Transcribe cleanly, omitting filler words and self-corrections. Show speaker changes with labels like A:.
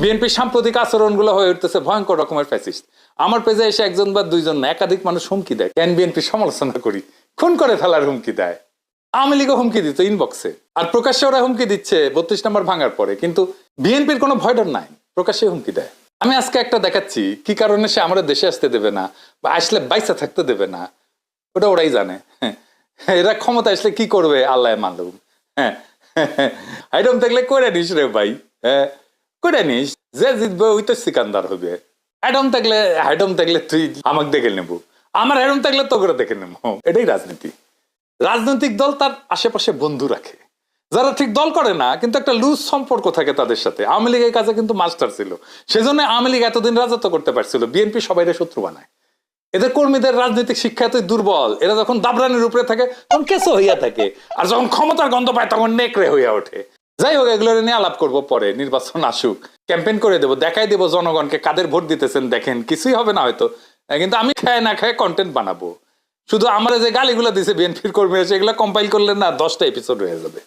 A: বিএনপির সাম্প্রতিক আচরণগুলো হয়ে উঠতেছে ভয়ঙ্কর রকমের ফ্যাসিস্ট। আমার পেজে এসে একজন বা দুইজন না, একাধিক মানুষ হুমকি দেয়, কেন বিএনপির সমালোচনা করি, খুন করে ফেলার হুমকি দেয়। আওয়ামী লীগও হুমকি দিত ইনবক্সে, আর প্রকাশ্যে ওরা হুমকি দিচ্ছে 32 নম্বর ভাঙার পরে, কিন্তু বিএনপির কোনো ভয় ডর নাই, প্রকাশ্যে হুমকি দেয়। আমি আজকে একটা দেখাচ্ছি কি কারণে সে আমাদের দেশে আসতে দেবে না বা আসলে বাইসা থাকতে দেবে না, ওটা ওরাই জানে। এরা ক্ষমতা আসলে কি করবে আল্লাহ মালুম। আইডম থাকলে করে নিস রে ভাই, করে নিস, যে জিতবে ওই তো সিকান্দার হবে। হাইডম থাকলে তুই আমাকে দেখে নেবো, আমার হাইডম থাকলে তো করে দেখে নেবো। এটাই রাজনীতি। রাজনৈতিক দল তার আশেপাশে বন্ধু রাখে, যারা ঠিক দল করে না কিন্তু একটা লুজ সম্পর্ক থাকে তাদের সাথে। আওয়ামী লীগের কাছে কিন্তু মাস্টার ছিল, সেজন্য আওয়ামী লীগ এতদিন রাজত্ব করতে পারছিল। বিএনপি সবাইরে শত্রু বানায়। এদের কর্মীদের রাজনৈতিক শিক্ষা এতই দুর্বল, এরা যখন দাবরানির উপরে থাকে তখন কেসো হইয়া থাকে, আর যখন ক্ষমতার গন্ধ পায় তখন নেকড়ে হইয়া ওঠে। যাই হোক, এগুলো নিয়ে আলাপ করবো পরে, নির্বাচন আসুক, ক্যাম্পেইন করে দেবো, দেখাই দেবো জনগণকে কাদের ভোট দিতেছেন দেখেন। কিছুই হবে না হয়তো, কিন্তু আমি খায় না খায় কন্টেন্ট বানাবো। শুধু আমরা যে গালিগুলো দিছে বিএনপির কর্মীরা, সেগুলো কম্পাইল করলে না 10টা এপিসোড হয়ে যাবে।